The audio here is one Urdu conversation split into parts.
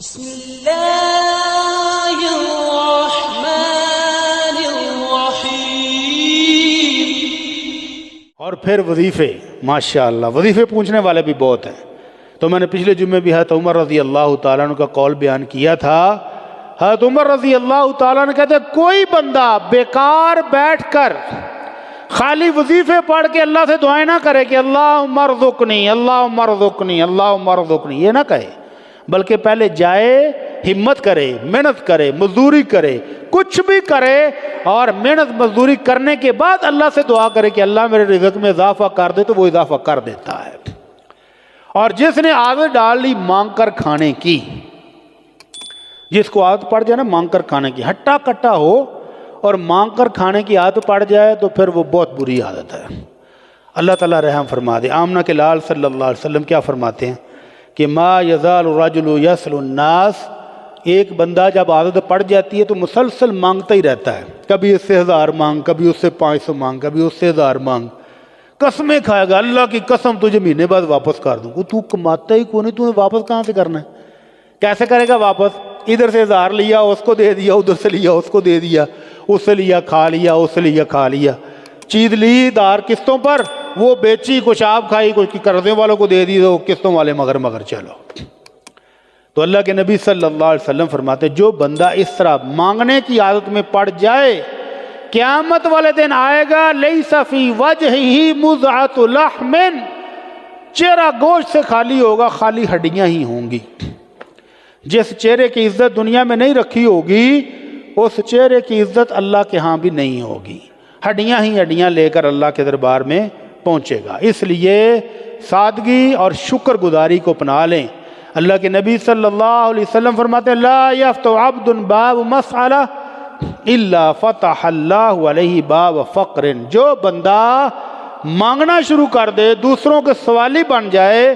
بسم اللہ الرحمن الرحیم۔ اور پھر وظیفے، ماشاءاللہ وظیفے پوچھنے والے بھی بہت ہیں۔ تو میں نے پچھلے جمعے بھی حضرت عمر رضی اللہ تعالیٰ عنہ کا قول بیان کیا تھا۔ حضرت عمر رضی اللہ تعالیٰ عنہ کہتے ہیں کوئی بندہ بیکار بیٹھ کر خالی وظیفے پڑھ کے اللہ سے دعائیں نہ کرے کہ اللہم ارزقنی اللہم ارزقنی اللہم ارزقنی، یہ نہ کہے، بلکہ پہلے جائے، ہمت کرے، محنت کرے، مزدوری کرے، کچھ بھی کرے، اور محنت مزدوری کرنے کے بعد اللہ سے دعا کرے کہ اللہ میرے رزق میں اضافہ کر دے، تو وہ اضافہ کر دیتا ہے۔ اور جس نے عادت ڈال لی مانگ کر کھانے کی، جس کو عادت پڑ جائے نا مانگ کر کھانے کی، ہٹا کٹا ہو اور مانگ کر کھانے کی عادت پڑ جائے تو پھر وہ بہت بری عادت ہے۔ اللہ تعالیٰ رحم فرما دے۔ آمنہ کے لال صلی اللہ علیہ وسلم کیا فرماتے ہیں کہ ما یزال الرجل یسأل الناس، ایک بندہ جب عادت پڑ جاتی ہے تو مسلسل مانگتا ہی رہتا ہے، کبھی اس سے 1000 مانگ، کبھی اس سے 500 مانگ، کبھی اس سے 1000 مانگ، قسمیں کھائے گا اللہ کی قسم تجھے مہینے بعد واپس کر دوں۔ تو کماتا ہی کون نہیں، تمہیں واپس کہاں سے کرنا ہے؟ کیسے کرے گا واپس؟ ادھر سے 1000 لیا اس کو دے دیا، ادھر سے لیا اس کو دے دیا، اس سے لیا کھا لیا، اس سے لیا کھا لیا، چیز لی دار قسطوں پر، وہ بیچی، کچھ آپ کھائی، کچھ قرضے والوں کو دے دی، تو قسطوں والے مگر چلو۔ تو اللہ کے نبی صلی اللہ علیہ وسلم فرماتے جو بندہ اس طرح مانگنے کی عادت میں پڑ جائے، قیامت والے دن آئے گا لیس فی وجہہ مضعۃ لحم، چہرہ گوشت سے خالی ہوگا، خالی ہڈیاں ہی ہوں گی۔ جس چہرے کی عزت دنیا میں نہیں رکھی ہوگی، اس چہرے کی عزت اللہ کے ہاں بھی نہیں ہوگی، ہڈیاں ہی ہڈیاں لے کر اللہ کے دربار میں پہنچے گا۔ اس لیے سادگی اور شکر گزاری کو اپنا لیں۔ اللہ کے نبی صلی اللہ علیہ وسلم فرماتے ہیں لا یفتح عبد باب مسئلہ الا فتح اللہ علیہ باب فقر، جو بندہ مانگنا شروع کر دے، دوسروں کے سوالی بن جائے،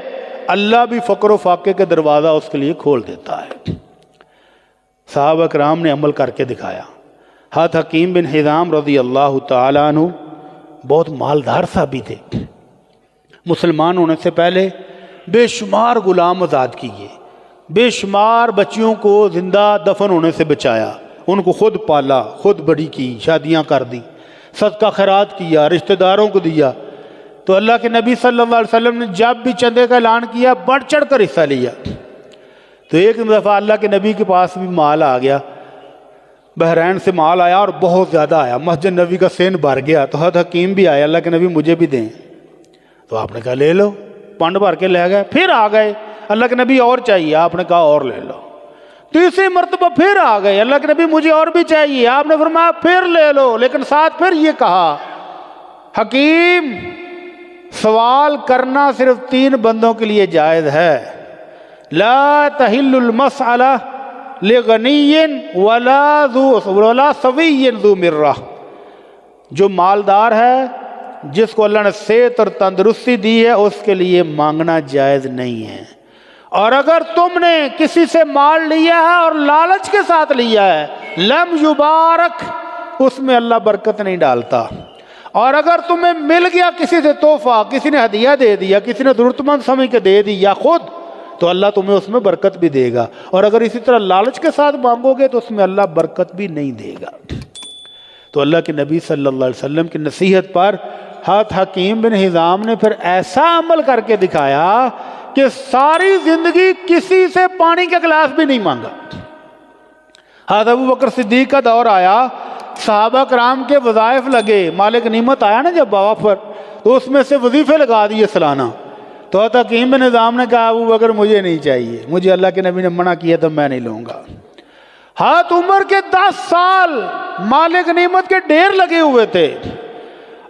اللہ بھی فقر و فاقے کے دروازہ اس کے لیے کھول دیتا ہے۔ صحابہ کرام نے عمل کر کے دکھایا۔ حضرت حکیم بن حزام رضی اللہ تعالیٰ عنہ بہت مالدار صحابی تھے، مسلمان ہونے سے پہلے بے شمار غلام آزاد کیے، بے شمار بچیوں کو زندہ دفن ہونے سے بچایا، ان کو خود پالا، خود بڑی کی، شادیاں کر دی، صدقہ خیرات کیا، رشتہ داروں کو دیا۔ تو اللہ کے نبی صلی اللہ علیہ وسلم نے جب بھی چندے کا اعلان کیا بڑھ چڑھ کر حصہ لیا۔ تو ایک دفعہ اللہ کے نبی کے پاس بھی مال آ گیا، بحرین سے مال آیا اور بہت زیادہ آیا، مسجد نبی کا سین بھر گیا۔ تو حضرت حکیم بھی آئے، اللہ کے نبی مجھے بھی دیں۔ تو آپ نے کہا لے لو، پنڈ بھر کے لے گئے۔ پھر آ گئے، اللہ کے نبی اور چاہیے، آپ نے کہا اور لے لو۔ تیسری مرتبہ پھر آ گئے، اللہ کے نبی مجھے اور بھی چاہیے، آپ نے فرمایا پھر لے لو، لیکن ساتھ پھر یہ کہا حکیم سوال کرنا صرف 3 بندوں کے لیے جائز ہے، لا تحل المسألہ لغنی ولا سوی ذو مرہ، جو مالدار ہے، جس کو اللہ نے صحت اور تندرستی دی ہے، اس کے لیے مانگنا جائز نہیں ہے۔ اور اگر تم نے کسی سے مال لیا ہے اور لالچ کے ساتھ لیا ہے، لم یبارک، اس میں اللہ برکت نہیں ڈالتا۔ اور اگر تمہیں مل گیا کسی سے تحفہ، کسی نے ہدیہ دے دیا، کسی نے ضرورت مند سمجھ کے دے دی یا خود، تو اللہ تمہیں اس میں برکت بھی دے گا۔ اور اگر اسی طرح لالچ کے ساتھ مانگو گے تو اس میں اللہ برکت بھی نہیں دے گا۔ تو اللہ کے نبی صلی اللہ علیہ وسلم کی نصیحت پر حضرت حکیم بن حزام نے پھر ایسا عمل کر کے دکھایا کہ ساری زندگی کسی سے پانی کا گلاس بھی نہیں مانگا۔ حضرت ابوبکر صدیق کا دور آیا، صحابہ کرام کے وظائف لگے، مالک نعمت آیا نا جب بابا پر، تو اس میں سے وظیفے لگا دیے سالانہ۔ تو حضرت حکیم بن حزام نے کہا ابوبکر مجھے نہیں چاہیے، مجھے اللہ کے نبی نے منع کیا تو میں نہیں لوں گا۔ حضرت عمر کے 10 سال مالک نعمت کے ڈھیر لگے ہوئے تھے،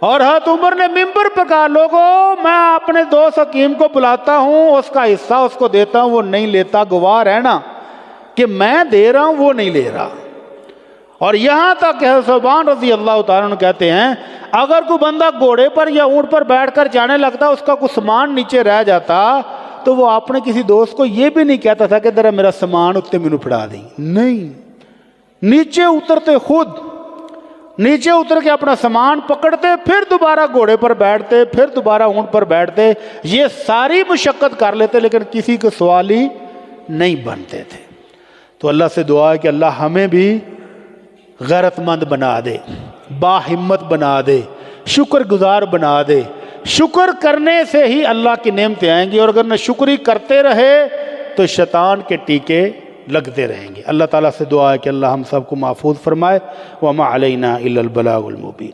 اور حضرت عمر نے ممبر پہ کہا لوگوں میں اپنے دوست حکیم کو بلاتا ہوں، اس کا حصہ اس کو دیتا ہوں، وہ نہیں لیتا، گواہ رہنا کہ میں دے رہا ہوں وہ نہیں لے رہا۔ اور یہاں تک کہ حضرت ثوبان رضی اللہ تعالیٰ عنہ کہتے ہیں اگر کوئی بندہ گھوڑے پر یا اونٹ پر بیٹھ کر جانے لگتا، اس کا کوئی سامان نیچے رہ جاتا، تو وہ اپنے کسی دوست کو یہ بھی نہیں کہتا تھا کہ ذرا میرا سامان اتنے مینوں پھڑا دیں، نہیں، نیچے اترتے، خود نیچے اتر کے اپنا سامان پکڑتے، پھر دوبارہ گھوڑے پر بیٹھتے، پھر دوبارہ اونٹ پر بیٹھتے، یہ ساری مشقت کر لیتے، لیکن کسی کو سوالی نہیں بنتے تھے۔ تو اللہ سے دعا ہے کہ اللہ ہمیں بھی غیرت مند بنا دے، باہمت بنا دے، شکر گزار بنا دے۔ شکر کرنے سے ہی اللہ کی نعمتیں آئیں گی، اور اگر نہ شکری کرتے رہے تو شیطان کے ٹیکے لگتے رہیں گے۔ اللہ تعالیٰ سے دعا ہے کہ اللہ ہم سب کو محفوظ فرمائے۔ وما علینا الا البلاغ المبین۔